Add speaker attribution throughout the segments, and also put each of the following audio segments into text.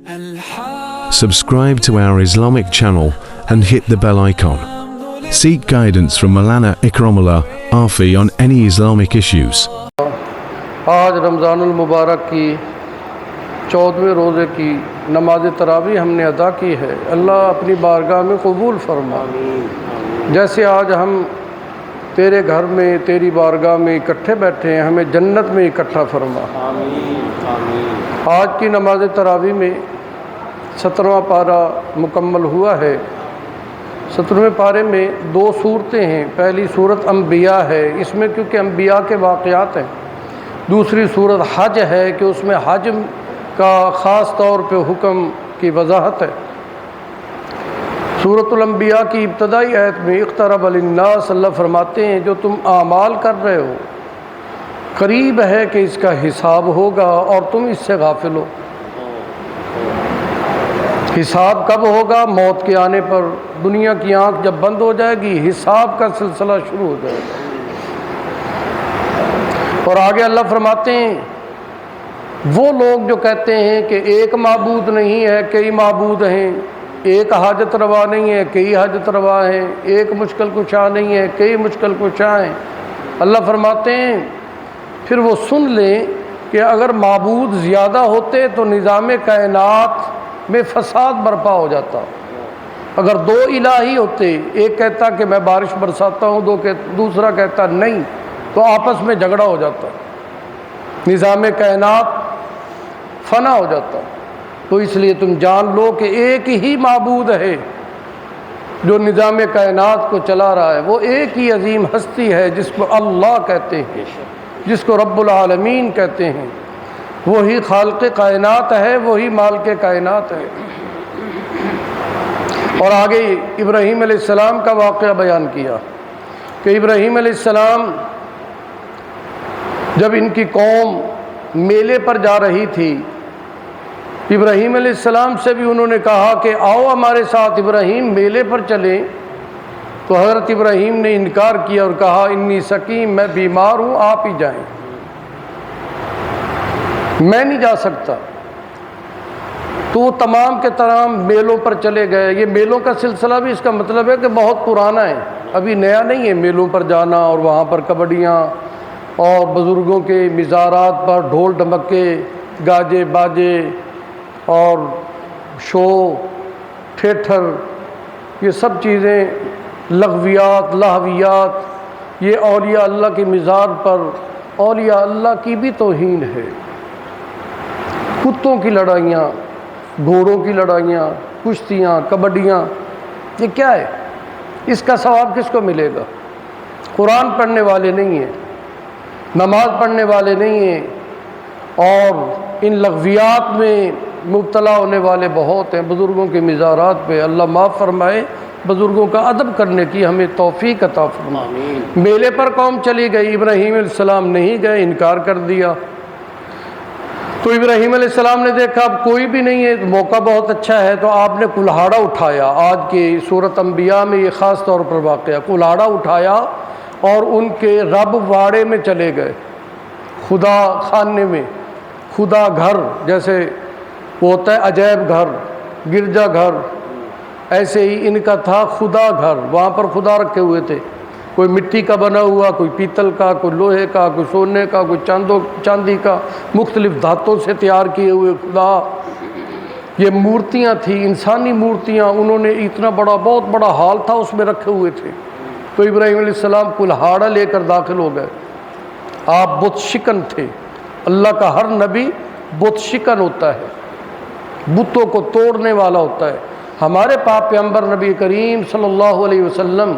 Speaker 1: Subscribe to our Islamic channel and hit the bell icon. Seek guidance from Maulana Ikramullah Afi on any Islamic issues.
Speaker 2: آج رمضان المبارک کی 14ویں روزے کی نماز تراویح ہم نے ادا کی ہے. اللہ اپنی بارگاہ میں قبول فرما. جیسے آج ہم تیرے گھر میں تیری بارگاہ میں اکٹھے بیٹھے ہیں، ہمیں جنت میں اکٹھا فرما. آج کی نماز تراویح میں 17واں پارہ مکمل ہوا ہے. 17ویں پارے میں 2 صورتیں ہیں. پہلی صورت انبیاء ہے، اس میں کیونکہ انبیاء کے واقعات ہیں. دوسری صورت حج ہے کہ اس میں حج کا خاص طور پہ حکم کی وضاحت ہے. سورۃ الانبیاء کی ابتدائی آیت میں اقترب للناس اللہ فرماتے ہیں جو تم اعمال کر رہے ہو قریب ہے کہ اس کا حساب ہوگا اور تم اس سے غافل ہو. حساب کب ہوگا؟ موت کے آنے پر. دنیا کی آنکھ جب بند ہو جائے گی حساب کا سلسلہ شروع ہو جائے گا. اور آگے اللہ فرماتے ہیں وہ لوگ جو کہتے ہیں کہ ایک معبود نہیں ہے کئی معبود ہیں، ایک حاجت روا نہیں ہے کئی حاجت روا ہیں، ایک مشکل کشا نہیں ہے کئی مشکل کشا ہیں. اللہ فرماتے ہیں پھر وہ سن لیں کہ اگر معبود زیادہ ہوتے تو نظام کائنات میں فساد برپا ہو جاتا. اگر 2 الہی ہوتے، ایک کہتا کہ میں بارش برساتا ہوں، دوسرا کہتا نہیں، تو آپس میں جھگڑا ہو جاتا، نظام کائنات فنا ہو جاتا. تو اس لیے تم جان لو کہ ایک ہی معبود ہے جو نظام کائنات کو چلا رہا ہے. وہ ایک ہی عظیم ہستی ہے جس کو اللہ کہتے ہیں، جس کو رب العالمین کہتے ہیں. وہی خالق کائنات ہے، وہی مالک کائنات ہے. اور آگے ابراہیم علیہ السلام کا واقعہ بیان کیا کہ ابراہیم علیہ السلام جب ان کی قوم میلے پر جا رہی تھی، ابراہیم علیہ السلام سے بھی انہوں نے کہا کہ آؤ ہمارے ساتھ ابراہیم میلے پر چلیں. تو حضرت ابراہیم نے انکار کیا اور کہا انی سقیم، میں بیمار ہوں، آپ ہی جائیں، میں نہیں جا سکتا. تو وہ تمام کے تمام میلوں پر چلے گئے. یہ میلوں کا سلسلہ بھی اس کا مطلب ہے کہ بہت پرانا ہے، ابھی نیا نہیں ہے میلوں پر جانا اور وہاں پر کبڈیاں اور بزرگوں کے مزارات پر ڈھول ڈھمکے گاجے باجے اور شو تھیٹر، یہ سب چیزیں لغویات لہویات، یہ اولیاء اللہ کی مزار پر اولیاء اللہ کی بھی توہین ہے. کتوں کی لڑائیاں، گھوڑوں کی لڑائیاں، کشتیاں، کبڈیاں، یہ کیا ہے؟ اس کا ثواب کس کو ملے گا؟ قرآن پڑھنے والے نہیں ہیں، نماز پڑھنے والے نہیں ہیں، اور ان لغویات میں مبتلا ہونے والے بہت ہیں. بزرگوں کے مزارات پہ اللہ معاف فرمائے، بزرگوں کا ادب کرنے کی ہمیں توفیق عطا فرمائے. میلے پر قوم چلی گئی، ابراہیم علیہ السلام نہیں گئے، انکار کر دیا. تو ابراہیم علیہ السلام نے دیکھا اب کوئی بھی نہیں ہے، موقع بہت اچھا ہے، تو آپ نے کلہاڑا اٹھایا. آج کی سورۃ انبیاء میں یہ خاص طور پر واقعہ، کلہاڑا اٹھایا اور ان کے رب واڑے میں چلے گئے، خدا خانے میں، خدا گھر، جیسے وہ ہوتا ہے عجائب گھر، گرجا گھر، ایسے ہی ان کا تھا خدا گھر. وہاں پر خدا رکھے ہوئے تھے، کوئی مٹی کا بنا ہوا، کوئی پیتل کا، کوئی لوہے کا، کوئی سونے کا، کوئی چاندی کا، مختلف دھاتوں سے تیار کیے ہوئے خدا. یہ مورتیاں تھیں، انسانی مورتیاں، انہوں نے اتنا بڑا، بہت بڑا ہال تھا، اس میں رکھے ہوئے تھے. تو ابراہیم علیہ السلام کلہاڑا لے کر داخل ہو گئے. آپ بت شکن تھے. اللہ کا ہر نبی بت شکن ہوتا ہے، بتوں کو توڑنے والا ہوتا ہے. ہمارے پاک پیغمبر نبی کریم صلی اللہ علیہ وسلم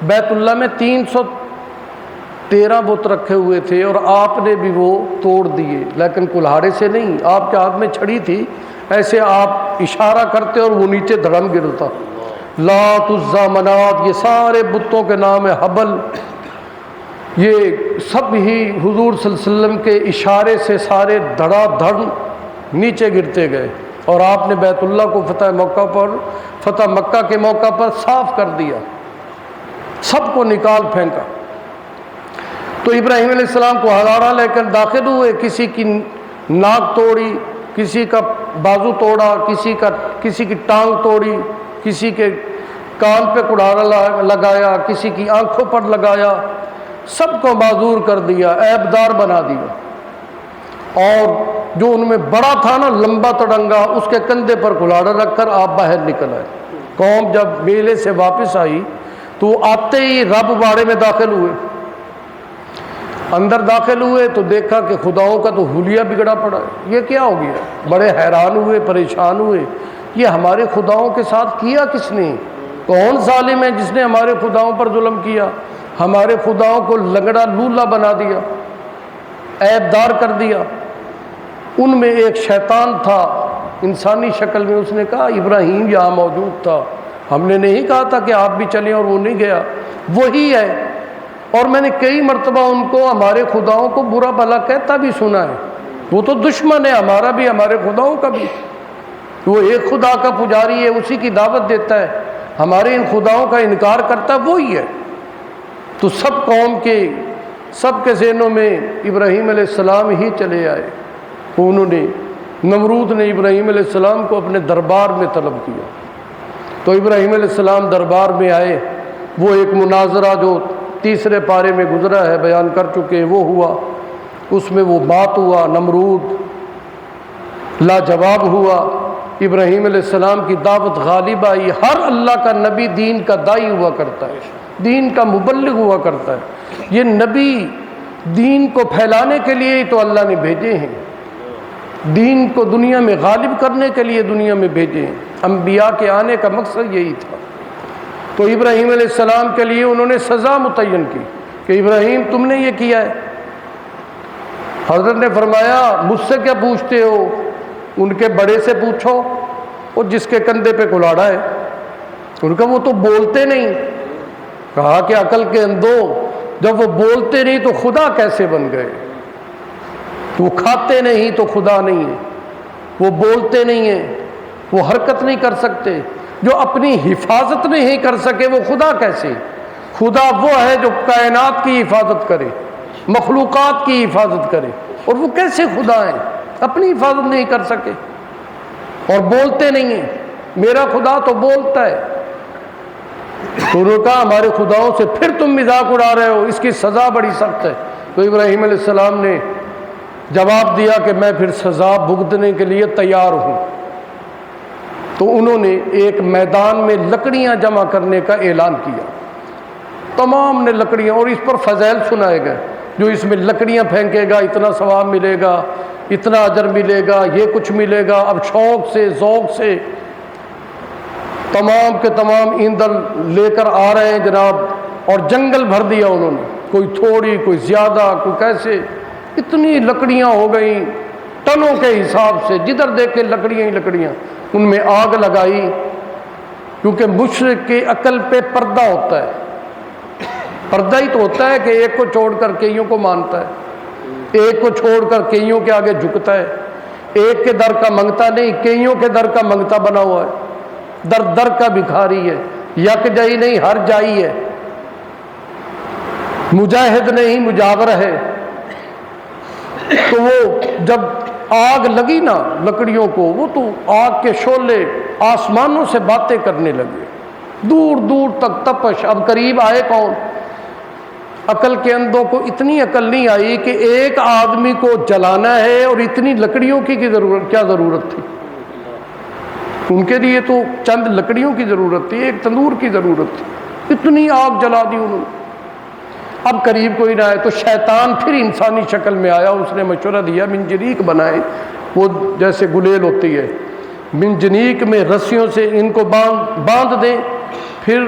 Speaker 2: بیت اللہ میں 313 بت رکھے ہوئے تھے اور آپ نے بھی وہ توڑ دیے، لیکن کلہاڑے سے نہیں. آپ کے ہاتھ میں چھڑی تھی، ایسے آپ اشارہ کرتے اور وہ نیچے دھڑم گرتا. لات، عزیٰ، منات، یہ سارے بتوں کے نام ہے. حبل، یہ سب ہی حضور صلی اللہ علیہ وسلم کے اشارے سے سارے دھڑا دھڑ نیچے گرتے گئے. اور آپ نے بیت اللہ کو فتح مکہ کے موقع پر صاف کر دیا، سب کو نکال پھینکا. تو ابراہیم علیہ السلام کو ہزارہ لے کر داخل ہوئے، کسی کی ناک توڑی، کسی کا بازو توڑا، کسی کی ٹانگ توڑی، کسی کے کان پہ کڑھاڑا لگایا، کسی کی آنکھوں پر لگایا، سب کو معذور کر دیا، عیب دار بنا دیا۔ اور جو ان میں بڑا تھا نا، لمبا تڑنگا، اس کے کندھے پر کلاڑا رکھ کر آپ باہر نکل آئے۔ قوم جب میلے سے واپس آئی تو آتے ہی رب باڑے میں داخل ہوئے۔ اندر داخل ہوئے تو دیکھا کہ خداؤں کا تو حلیہ بگڑا پڑا ہے، یہ کیا ہو گیا؟ بڑے حیران ہوئے، پریشان ہوئے، یہ ہمارے خداؤں کے ساتھ کیا کس نے؟ کون ظالم ہے جس نے ہمارے خداؤں پر ظلم کیا؟ ہمارے خداؤں کو لنگڑا لولا بنا دیا، عیب دار کر دیا۔ ان میں ایک شیطان تھا انسانی شکل میں، اس نے کہا ابراہیم یہاں موجود تھا، ہم نے نہیں کہا تھا کہ آپ بھی چلیں؟ اور وہ نہیں گیا، وہی ہے۔ اور میں نے کئی مرتبہ ان کو ہمارے خداؤں کو برا بھلا کہتا بھی سنا ہے، وہ تو دشمن ہے ہمارا بھی، ہمارے خداؤں کا بھی۔ وہ ایک خدا کا پجاری ہے، اسی کی دعوت دیتا ہے، ہمارے ان خداؤں کا انکار کرتا ہے وہی ہے۔ تو سب قوم کے، سب کے ذہنوں میں ابراہیم علیہ السلام ہی چلے آئے۔ انہوں نے، نمرود نے ابراہیم علیہ السلام کو اپنے دربار میں طلب کیا۔ تو ابراہیم علیہ السلام دربار میں آئے، وہ ایک مناظرہ جو تیسرے پارے میں گزرا ہے بیان کر چکے، وہ ہوا، اس میں وہ بات ہوا، نمرود لاجواب ہوا، ابراہیم علیہ السلام کی دعوت غالب آئی۔ ہر اللہ کا نبی دین کا داعی ہوا کرتا ہے، دین کا مبلغ ہوا کرتا ہے۔ یہ نبی دین کو پھیلانے کے لیے ہی تو اللہ نے بھیجے ہیں، دین کو دنیا میں غالب کرنے کے لیے دنیا میں بھیجے ہیں۔ انبیاء کے آنے کا مقصد یہی تھا۔ تو ابراہیم علیہ السلام کے لیے انہوں نے سزا متعین کی کہ ابراہیم تم نے یہ کیا ہے۔ حضرت نے فرمایا مجھ سے کیا پوچھتے ہو، ان کے بڑے سے پوچھو، وہ جس کے کندھے پہ کلاڑا ہے۔ ان کا وہ تو بولتے نہیں۔ کہا کہ عقل کے اندھو، جب وہ بولتے نہیں تو خدا کیسے بن گئے؟ وہ کھاتے نہیں تو خدا نہیں ہے، وہ بولتے نہیں ہیں، وہ حرکت نہیں کر سکتے، جو اپنی حفاظت نہیں کر سکے وہ خدا کیسے؟ خدا وہ ہے جو کائنات کی حفاظت کرے، مخلوقات کی حفاظت کرے، اور وہ کیسے خدا ہیں؟ اپنی حفاظت نہیں کر سکے اور بولتے نہیں ہیں۔ میرا خدا تو بولتا ہے۔ تو انہوں نے کہا ہمارے خداؤں سے پھر تم مذاق اڑا رہے ہو، اس کی سزا بڑی سخت ہے۔ تو ابراہیم علیہ السلام نے جواب دیا کہ میں پھر سزا بھگتنے کے لیے تیار ہوں۔ تو انہوں نے ایک میدان میں لکڑیاں جمع کرنے کا اعلان کیا، تمام نے لکڑیاں، اور اس پر فضائل سنائے گئے، جو اس میں لکڑیاں پھینکے گا اتنا ثواب ملے گا، اتنا اجر ملے گا، یہ کچھ ملے گا۔ اب شوق سے، ذوق سے تمام کے تمام ایندھن لے کر آ رہے ہیں جناب، اور جنگل بھر دیا انہوں نے، کوئی تھوڑی، کوئی زیادہ، کوئی کیسے، اتنی لکڑیاں ہو گئیں ٹنوں کے حساب سے، جدھر دیکھے لکڑیاں ہی لکڑیاں۔ ان میں آگ لگائی، کیونکہ مشرک کی عقل پہ پردہ ہوتا ہے، پردہ ہی تو ہوتا ہے کہ ایک کو چھوڑ کر کئیوں کو مانتا ہے، ایک کو چھوڑ کر کئیوں کے آگے جھکتا ہے، ایک کے در کا منگتا نہیں، کئیوں کے در کا منگتا بنا ہوا ہے، در در کا بھکاری ہے، یک جائی نہیں ہر جائی ہے، مجاہد نہیں مجاور ہے۔ تو وہ جب آگ لگی نا لکڑیوں کو، وہ تو آگ کے شعلے آسمانوں سے باتیں کرنے لگے، دور دور تک تپش۔ اب قریب آئے کون؟ عقل کے اندھوں کو اتنی عقل نہیں آئی کہ ایک آدمی کو جلانا ہے اور اتنی لکڑیوں کی ضرورت، کیا ضرورت تھی؟ ان کے لیے تو چند لکڑیوں کی ضرورت تھی، ایک تندور کی ضرورت تھی، اتنی آگ جلا دی انہوں نے۔ اب قریب کوئی نہ آئے تو شیطان پھر انسانی شکل میں آیا، اس نے مشورہ دیا منجنیق بنائیں، وہ جیسے گلیل ہوتی ہے، منجنیق میں رسیوں سے ان کو باندھ دیں، پھر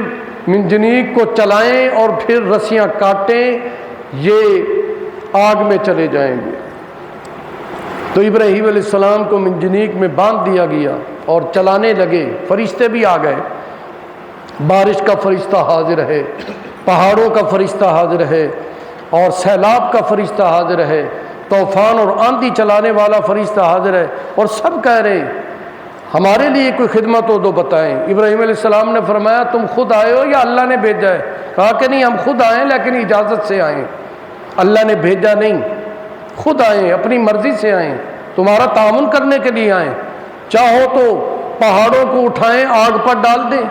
Speaker 2: منجنیق کو چلائیں اور پھر رسیاں کاٹیں، یہ آگ میں چلے جائیں گے۔ تو ابراہیم علیہ السلام کو منجنیق میں باندھ دیا گیا اور چلانے لگے، فرشتے بھی آ گئے، بارش کا فرشتہ حاضر ہے، پہاڑوں کا فرشتہ حاضر ہے، اور سیلاب کا فرشتہ حاضر ہے، طوفان اور آندھی چلانے والا فرشتہ حاضر ہے، اور سب کہہ رہے ہیں ہمارے لیے کوئی خدمت ہو تو بتائیں۔ ابراہیم علیہ السلام نے فرمایا تم خود آئے ہو یا اللہ نے بھیجا ہے؟ کہا کہ نہیں ہم خود آئے لیکن اجازت سے آئے، اللہ نے بھیجا نہیں، خود آئے، اپنی مرضی سے آئے۔ تمہارا تعاون کرنے کے لیے آئے. چاہو تو پہاڑوں کو اٹھائیں آگ پر ڈال دیں،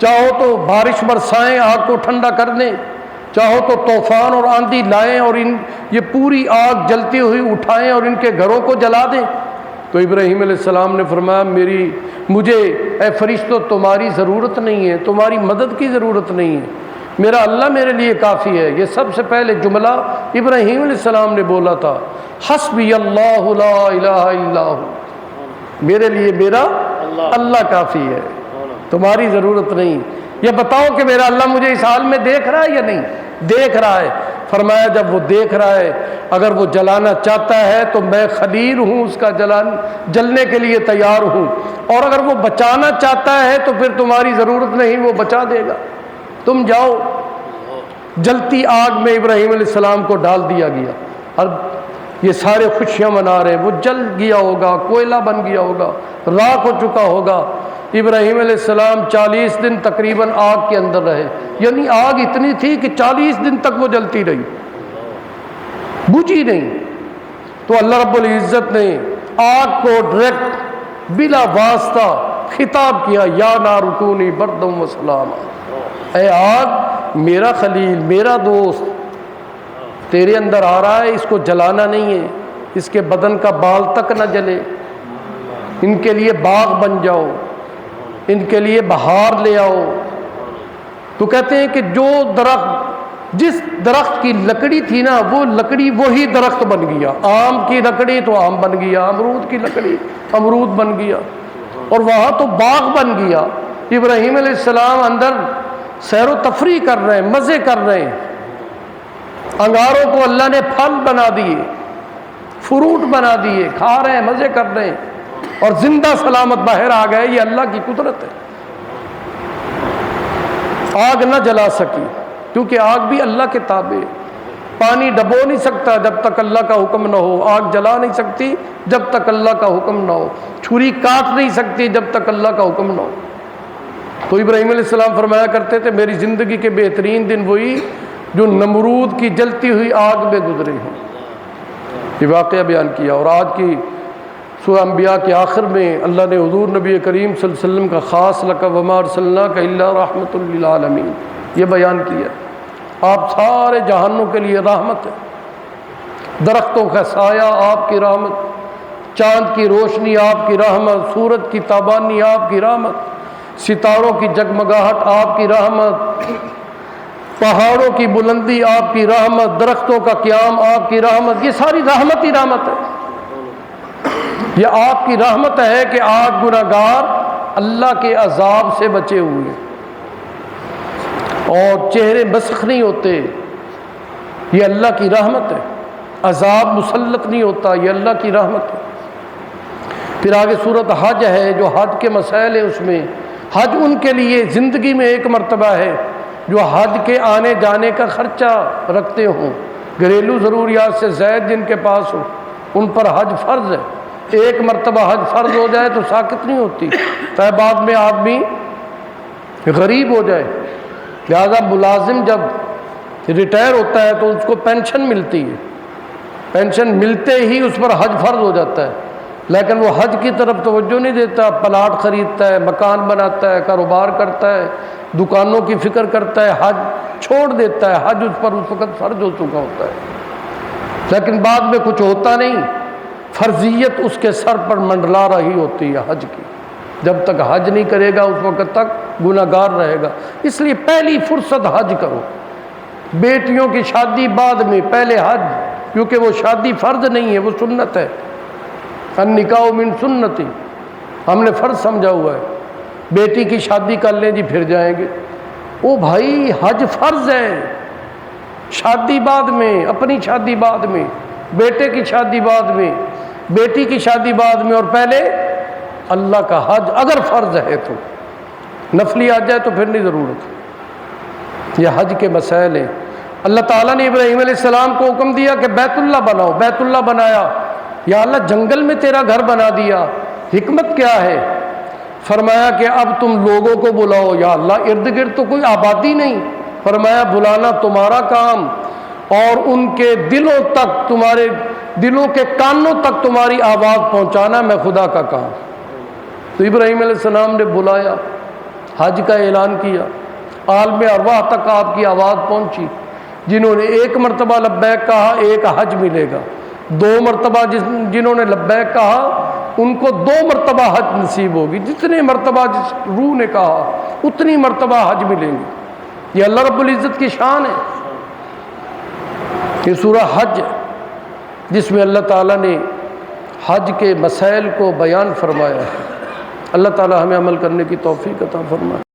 Speaker 2: چاہو تو بارش برسائیں آگ کو ٹھنڈا کر دیں، چاہو تو طوفان اور آندھی لائیں اور یہ پوری آگ جلتی ہوئی اٹھائیں اور ان کے گھروں کو جلا دیں. تو ابراہیم علیہ السلام نے فرمایا مجھے اے فرشتوں تمہاری ضرورت نہیں ہے، تمہاری مدد کی ضرورت نہیں ہے، میرا اللہ میرے لیے کافی ہے. یہ سب سے پہلے جملہ ابراہیم علیہ السلام نے بولا تھا، حسبی اللہ لا الہ الا ہو، میرے لیے میرا اللہ کافی ہے، تمہاری ضرورت نہیں. یہ بتاؤ کہ میرا اللہ مجھے اس حال میں دیکھ رہا ہے یا نہیں؟ دیکھ رہا ہے. فرمایا جب وہ دیکھ رہا ہے، اگر وہ جلانا چاہتا ہے تو میں خلیل ہوں، اس کا جلنے کے لیے تیار ہوں، اور اگر وہ بچانا چاہتا ہے تو پھر تمہاری ضرورت نہیں، وہ بچا دے گا. تم جاؤ. جلتی آگ میں ابراہیم علیہ السلام کو ڈال دیا گیا. اب یہ سارے خوشیاں منا رہے ہیں، وہ جل گیا ہوگا، کوئلہ بن گیا ہوگا، راکھ ہو چکا ہوگا. ابراہیم علیہ السلام 40 دن تقریباً آگ کے اندر رہے، یعنی آگ اتنی تھی کہ 40 دن تک وہ جلتی رہی، بجھی نہیں. تو اللہ رب العزت نے آگ کو ڈائریکٹ بلا واسطہ خطاب کیا، یا نار کونی بردم و سلاما، اے آگ میرا خلیل میرا دوست تیرے اندر آ رہا ہے، اس کو جلانا نہیں ہے، اس کے بدن کا بال تک نہ جلے، ان کے لیے باغ بن جاؤ، ان کے لیے بہار لے آؤ. تو کہتے ہیں کہ جس درخت کی لکڑی تھی نا، وہ لکڑی وہی درخت بن گیا. آم کی لکڑی تو آم بن گیا، امرود کی لکڑی امرود بن گیا، اور وہاں تو باغ بن گیا. ابراہیم علیہ السلام اندر سیر و تفریح کر رہے ہیں، مزے کر رہے ہیں. انگاروں کو اللہ نے پھل بنا دیے، فروٹ بنا دیے، کھا رہے ہیں، مزے کر رہے ہیں، اور زندہ سلامت باہر آ گئے. یہ اللہ کی قدرت ہے. آگ نہ جلا سکی کیونکہ آگ بھی اللہ کے تابع. پانی ڈبو نہیں سکتا جب تک اللہ کا حکم نہ ہو، آگ جلا نہیں سکتی جب تک اللہ کا حکم نہ ہو، چھری کاٹ نہیں سکتی جب تک اللہ کا حکم نہ ہو. تو ابراہیم علیہ السلام فرمایا کرتے تھے میری زندگی کے بہترین دن وہی جو نمرود کی جلتی ہوئی آگ میں گزرے ہیں. یہ واقعہ بیان کیا. اور آج کی سورہ انبیاء کے آخر میں اللہ نے حضور نبی کریم صلی اللہ علیہ وسلم کا خاص لقب وما ارسلناک الا رحمۃ للعالمین یہ بیان کیا. آپ سارے جہانوں کے لیے رحمت ہے. درختوں کا سایہ آپ کی رحمت، چاند کی روشنی آپ کی رحمت، سورج کی تابانی آپ کی رحمت، ستاروں کی جگمگاہٹ آپ کی رحمت، پہاڑوں کی بلندی آپ کی رحمت، درختوں کا قیام آپ کی رحمت. یہ ساری رحمت ہی رحمت ہے. یہ آپ کی رحمت ہے کہ آپ گناہگار اللہ کے عذاب سے بچے ہوئے ہیں اور چہرے مسخ نہیں ہوتے. یہ اللہ کی رحمت ہے. عذاب مسلط نہیں ہوتا، یہ اللہ کی رحمت ہے. پھر آگے صورت حج ہے، جو حج کے مسائل ہیں اس میں حج ان کے لیے زندگی میں ایک مرتبہ ہے جو حج کے آنے جانے کا خرچہ رکھتے ہوں، گھریلو ضروریات سے زائد جن کے پاس ہو ان پر حج فرض ہے. ایک مرتبہ حج فرض ہو جائے تو ساقط نہیں ہوتی، چاہے بعد میں آدمی غریب ہو جائے. لہذا ملازم جب ریٹائر ہوتا ہے تو اس کو پینشن ملتی ہے، پینشن ملتے ہی اس پر حج فرض ہو جاتا ہے. لیکن وہ حج کی طرف توجہ نہیں دیتا، پلاٹ خریدتا ہے، مکان بناتا ہے، کاروبار کرتا ہے، دکانوں کی فکر کرتا ہے، حج چھوڑ دیتا ہے. حج اس پر اس وقت فرض ہو چکا ہوتا ہے، لیکن بعد میں کچھ ہوتا نہیں، فرضیت اس کے سر پر منڈلا رہی ہوتی ہے حج کی. جب تک حج نہیں کرے گا اس وقت تک گناہ گار رہے گا. اس لیے پہلی فرصت حج کرو. بیٹیوں کی شادی بعد میں، پہلے حج، کیونکہ وہ شادی فرض نہیں ہے، وہ سنت ہے. النکاح من سنتی، ہم نے فرض سمجھا ہوا ہے. بیٹی کی شادی کر لیں جی پھر جائیں گے. او بھائی حج فرض ہے. شادی بعد میں، اپنی شادی بعد میں، بیٹے کی شادی بعد میں، بیٹی کی شادی بعد میں، اور پہلے اللہ کا حج اگر فرض ہے تو. نفلی آ جائے تو پھر نہیں ضرورت. یہ حج کے مسائل ہیں. اللہ تعالیٰ نے ابراہیم علیہ السلام کو حکم دیا کہ بیت اللہ بناؤ. بیت اللہ بنایا. یا اللہ جنگل میں تیرا گھر بنا دیا، حکمت کیا ہے؟ فرمایا کہ اب تم لوگوں کو بلاؤ. یا اللہ ارد گرد تو کوئی آبادی نہیں. فرمایا بلانا تمہارا کام، اور ان کے دلوں تک تمہارے دلوں کے کانوں تک تمہاری آواز پہنچانا میں خدا کا کام. تو ابراہیم علیہ السلام نے بلایا، حج کا اعلان کیا، عالم ارواح تک آپ کی آواز پہنچی. جنہوں نے ایک مرتبہ لبیک کہا ایک حج ملے گا، دو مرتبہ جنہوں نے لبیک کہا ان کو 2 مرتبہ حج نصیب ہوگی. جتنے مرتبہ جس روح نے کہا اتنی مرتبہ حج ملیں گی. یہ اللہ رب العزت کی شان ہے. یہ سورہ حج جس میں اللہ تعالیٰ نے حج کے مسائل کو بیان فرمایا ہے. اللہ تعالیٰ ہمیں عمل کرنے کی توفیق عطا فرمائے.